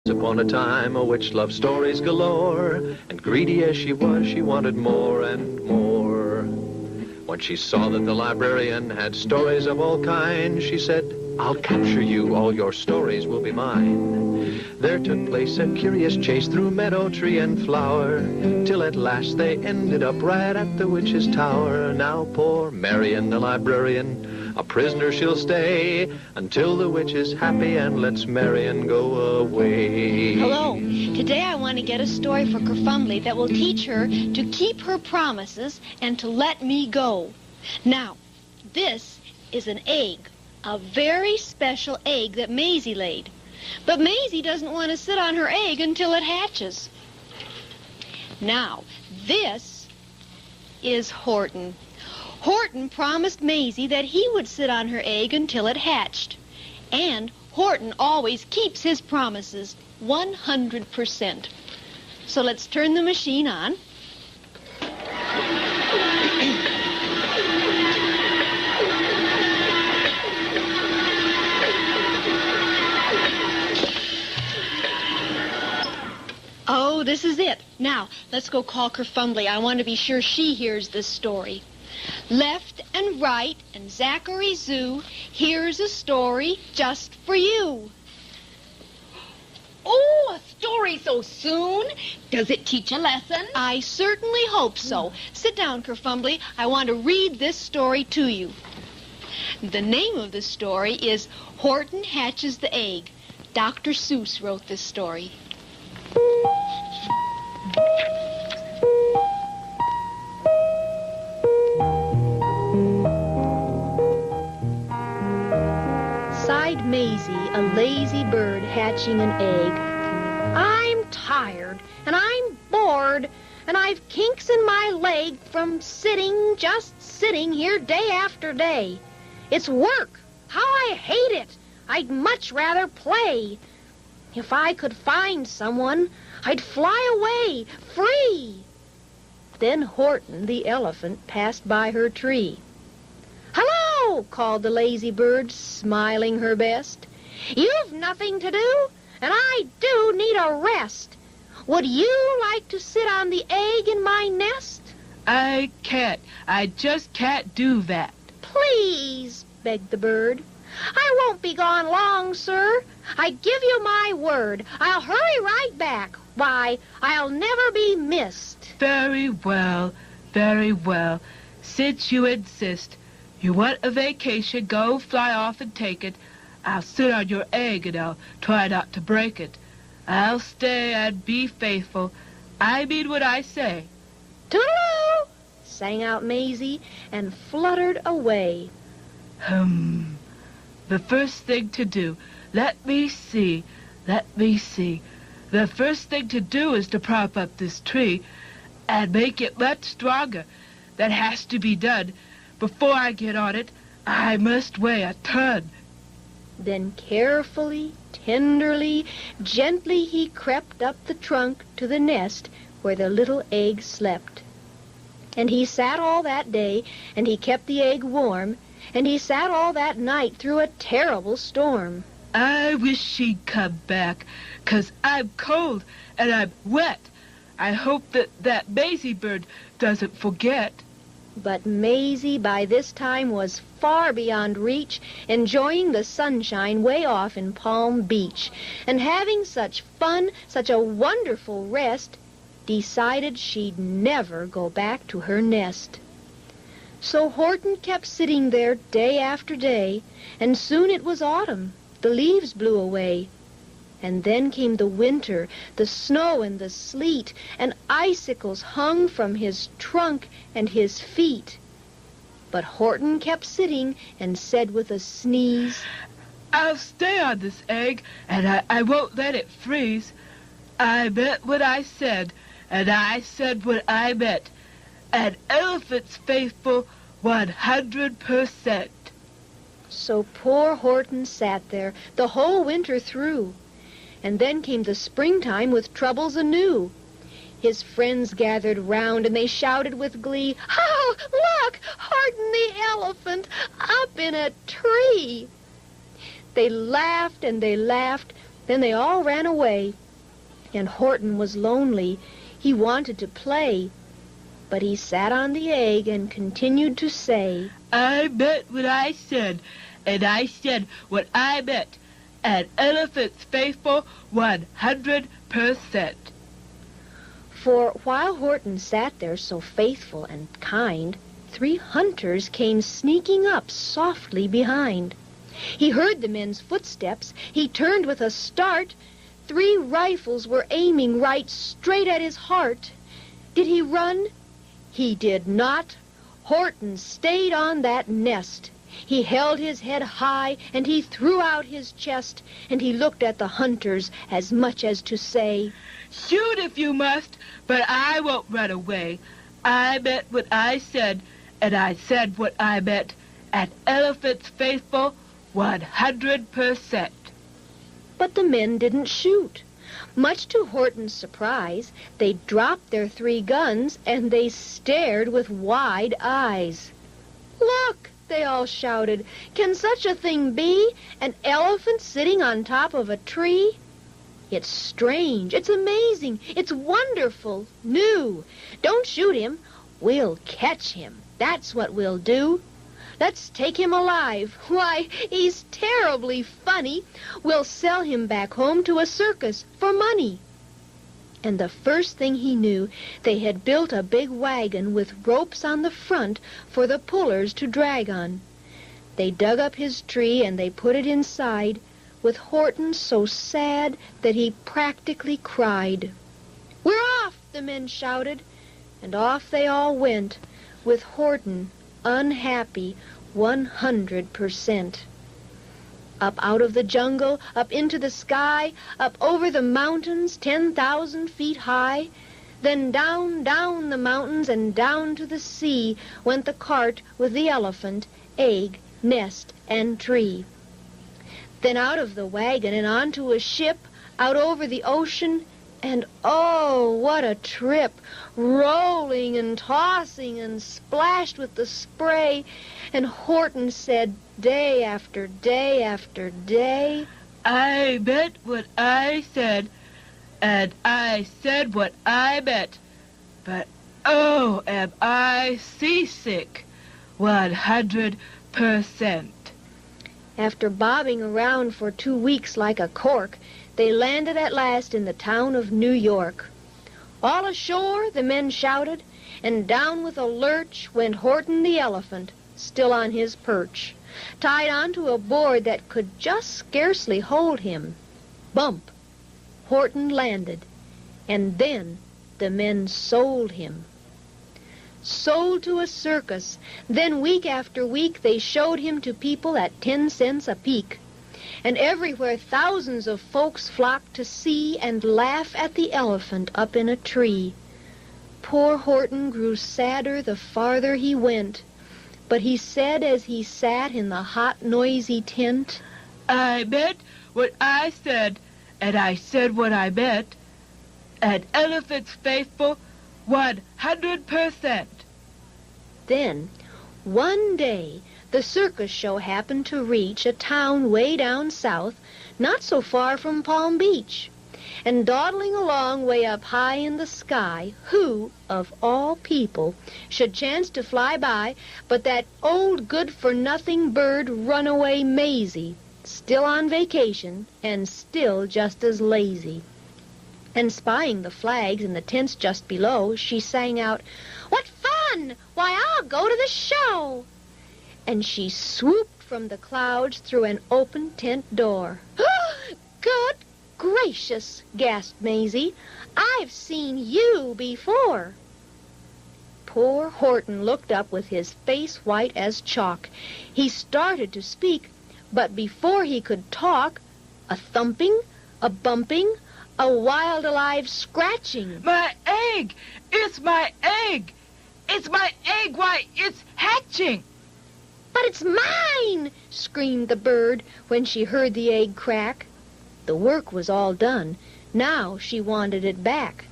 Upon a time a witch loved stories galore, and greedy as she was, she wanted more and more. When she saw that the librarian had stories of all kinds, she said, "I'll capture you, all your stories will be mine." There took place a curious chase through meadow, tree, and flower, till at last they ended up right at the witch's tower. Now poor Marian, the librarian, a prisoner she'll stay, until the witch is happy and lets Marian go away. Hello. Today I want to get a story for Kerfumbly that will teach her to keep her promises and to let me go. Now, this is an egg, a very special egg that Maisie laid. But Maisie doesn't want to sit on her egg until it hatches. Now, this is Horton. Horton promised Maisie that he would sit on her egg until it hatched. And Horton always keeps his promises 100%. So let's turn the machine on. Oh, this is it. Now, let's go call Kerfumbly. I want to be sure she hears this story. Left and right and Zachary Zoo, here's a story just for you. Oh, a story so soon? Does it teach a lesson? I certainly hope so. Sit down, Kerfumbly. I want to read this story to you. The name of the story is Horton Hatches the Egg. Dr. Seuss wrote this story. Sighed Maisie, a lazy bird hatching an egg. I'm tired, and I'm bored, and I've kinks in my leg from just sitting here day after day. It's work. How I hate it. I'd much rather play. If I could find someone, I'd fly away, free. Then Horton, the elephant, passed by her tree. "Hello," called the lazy bird, smiling her best. "You've nothing to do, and I do need a rest. Would you like to sit on the egg in my nest?" I can't. I just can't do that. "Please," begged the bird. "I won't be gone long, sir. I give you my word. I'll hurry right back. Why, I'll never be missed." Very well, very well. Since you insist, you want a vacation, go fly off and take it. I'll sit on your egg and I'll try not to break it. I'll stay and be faithful. I mean what I say. "Toodaloo!" sang out Maisie and fluttered away. The first thing to do, let me see. The first thing to do is to prop up this tree and make it much stronger. That has to be done. Before I get on it, I must weigh a ton. Then carefully, tenderly, gently he crept up the trunk to the nest where the little egg slept. And he sat all that day, and he kept the egg warm, and he sat all that night through a terrible storm. I wish she'd come back, 'cause I'm cold and I'm wet. I hope that Maisie bird doesn't forget. But Maisie by this time was far beyond reach, enjoying the sunshine way off in Palm Beach, and having such fun, such a wonderful rest, decided she'd never go back to her nest. So Horton kept sitting there day after day, and soon it was autumn. The leaves blew away. And then came the winter, the snow and the sleet, and icicles hung from his trunk and his feet. But Horton kept sitting and said with a sneeze, I'll stay on this egg, and I won't let it freeze. I meant what I said, and I said what I meant. An elephant's faithful 100%. So poor Horton sat there the whole winter through. And then came the springtime with troubles anew. His friends gathered round, and they shouted with glee, "Oh, look, Horton the elephant, up in a tree!" They laughed and they laughed, Then they all ran away, and Horton was lonely. He wanted to play, but he sat on the egg and continued to say, I bet what I said, and I said what I bet. An elephant's faithful 100%. For while Horton sat there so faithful and kind, 3 hunters came sneaking up softly behind. He heard the men's footsteps. He turned with a start. 3 rifles were aiming right straight at his heart. Did he run? He did not. Horton stayed on that nest. He held his head high, and he threw out his chest, and he looked at the hunters as much as to say, Shoot if you must, but I won't run away. I bet what I said, and I said what I bet. An elephant's faithful 100%. But the men didn't shoot. Much to Horton's surprise, they dropped their 3 guns, and they stared with wide eyes. Look! They all shouted. Can such a thing be? An elephant sitting on top of a tree? It's strange. It's amazing. It's wonderful. New. Don't shoot him. We'll catch him. That's what we'll do. Let's take him alive. Why, he's terribly funny. We'll sell him back home to a circus for money. And the first thing he knew, they had built a big wagon with ropes on the front for the pullers to drag on. They dug up his tree and they put it inside, with Horton so sad that he practically cried. We're off, the men shouted, and off they all went, with Horton unhappy 100%. Up out of the jungle, up into the sky, up over the mountains 10,000 feet high. Then down, down the mountains and down to the sea went the cart with the elephant, egg, nest, and tree. Then out of the wagon and onto a ship, out over the ocean, and oh, what a trip! Rolling and tossing and splashed with the spray. And Horton said day after day after day, I bet what I said, and I said what I bet. But oh, am I seasick 100%. After bobbing around for 2 weeks like a cork, they landed at last in the town of New York. All ashore, the men shouted, and down with a lurch went Horton the elephant, still on his perch, tied onto a board that could just scarcely hold him. Bump! Horton landed, and then the men sold him. Sold to a circus. Then week after week they showed him to people at 10 cents a peek. And everywhere thousands of folks flocked to see and laugh at the elephant up in a tree. Poor Horton grew sadder the farther he went. But he said as he sat in the hot, noisy tent, I bet what I said, and I said what I bet. An elephant's faithful 100%. Then, one day, the circus show happened to reach a town way down south, not so far from Palm Beach. And dawdling along way up high in the sky, who, of all people, should chance to fly by but that old good-for-nothing bird Runaway Maisie, still on vacation and still just as lazy. And spying the flags in the tents just below, she sang out, What fun! Why, I'll go to the show! And she swooped from the clouds through an open tent door. Good gracious, gasped Maisie. I've seen you before. Poor Horton looked up with his face white as chalk. He started to speak, but before he could talk, a thumping, a bumping, a wild alive scratching. My egg! It's my egg! It's my egg! Why, it's hatching! But it's mine! Screamed the bird when she heard the egg crack. The work was all done. Now she wanted it back.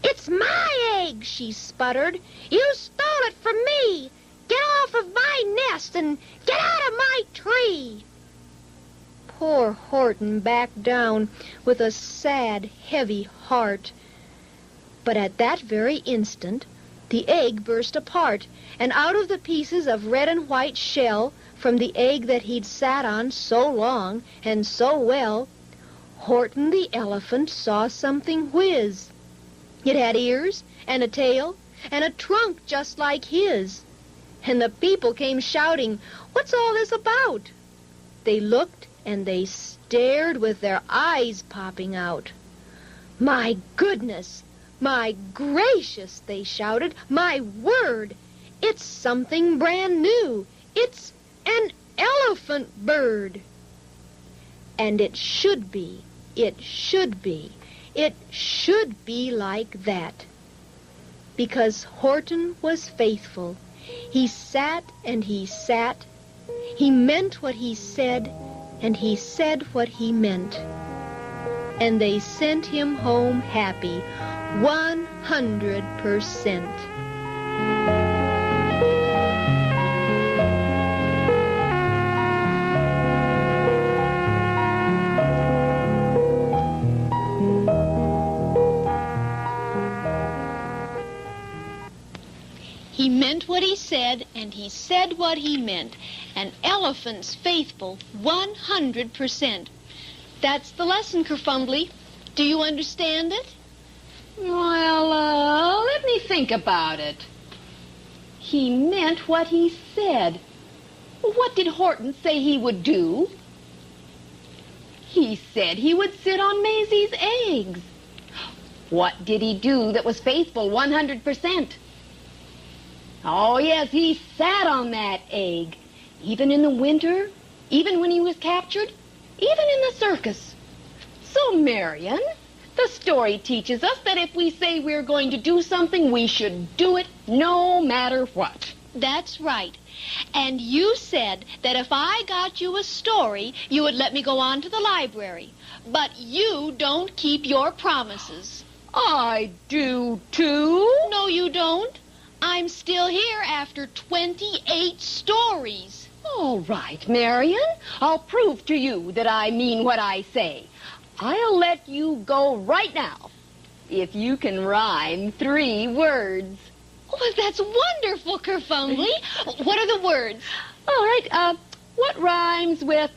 It's my egg, she sputtered. You stole it from me. Get off of my nest and get out of my tree. poor Horton backed down with a sad, heavy heart. But at that very instant, the egg burst apart, and out of the pieces of red and white shell from the egg that he'd sat on so long and so well, Horton the elephant saw something whiz. It had ears and a tail and a trunk just like his. And the people came shouting, "What's all this about?" They looked and they stared with their eyes popping out. "My goodness! My gracious!" they shouted. "My word! It's something brand new. It's an elephant bird." And it should be. It should be. It should be like that. Because Horton was faithful. He sat and he sat. He meant what he said, and he said what he meant. And they sent him home happy, 100%. He meant what he said, and he said what he meant. An elephant's faithful 100%. That's the lesson, Kerfumbly. Do you understand it? Well, let me think about it. He meant what he said. What did Horton say he would do? He said he would sit on Maisie's eggs. What did he do that was faithful 100%? Oh, yes, he sat on that egg, even in the winter, even when he was captured, even in the circus. So, Marion, the story teaches us that if we say we're going to do something, we should do it no matter what. That's right. And you said that if I got you a story, you would let me go on to the library. But you don't keep your promises. I do, too. No, you don't. I'm still here after 28 stories. All right, Marion. I'll prove to you that I mean what I say. I'll let you go right now if you can rhyme 3 words. Oh, that's wonderful, Kerfumbly. What are the words? All right, what rhymes with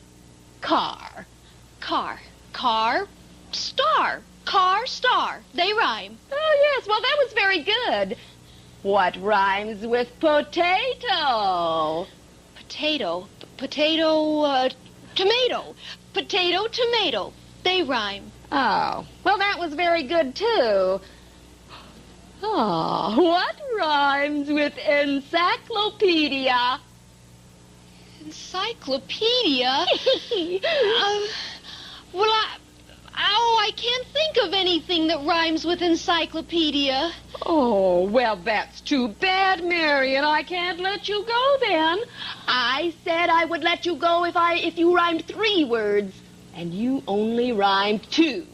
car? Car. Car. Star. Car, star. They rhyme. Oh, yes, well, that was very good. What rhymes with potato? Potato. Potato, tomato. Potato, tomato. They rhyme. Oh, well, that was very good, too. Oh, what rhymes with encyclopedia? Encyclopedia? Well, I can't think of anything that rhymes with encyclopedia. Oh, well, that's too bad, Marion. I can't let you go then. I said I would let you go if you rhymed 3 words, and you only rhymed 2.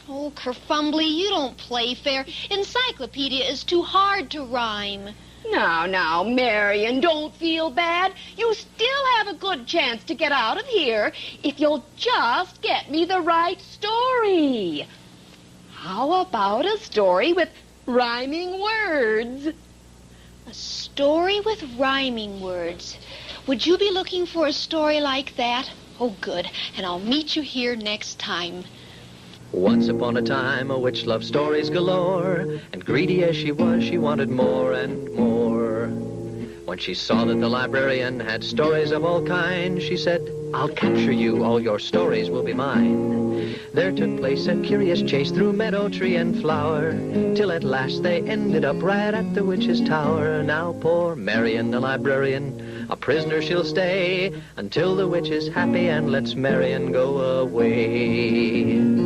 Oh, Kerfumbly, you don't play fair. Encyclopedia is too hard to rhyme. Now, Marion, don't feel bad. You still have a good chance to get out of here if you'll just get me the right story. How about a story with rhyming words? A story with rhyming words. Would you be looking for a story like that? Oh, good. And I'll meet you here next time. Once upon a time, a witch loved stories galore, and greedy as she was, she wanted more and more. When she saw that the librarian had stories of all kinds, she said, "I'll capture you, all your stories will be mine." There took place a curious chase through meadow, tree, and flower, till at last they ended up right at the witch's tower. Now poor Marion, the librarian, a prisoner she'll stay, until the witch is happy and lets Marion go away.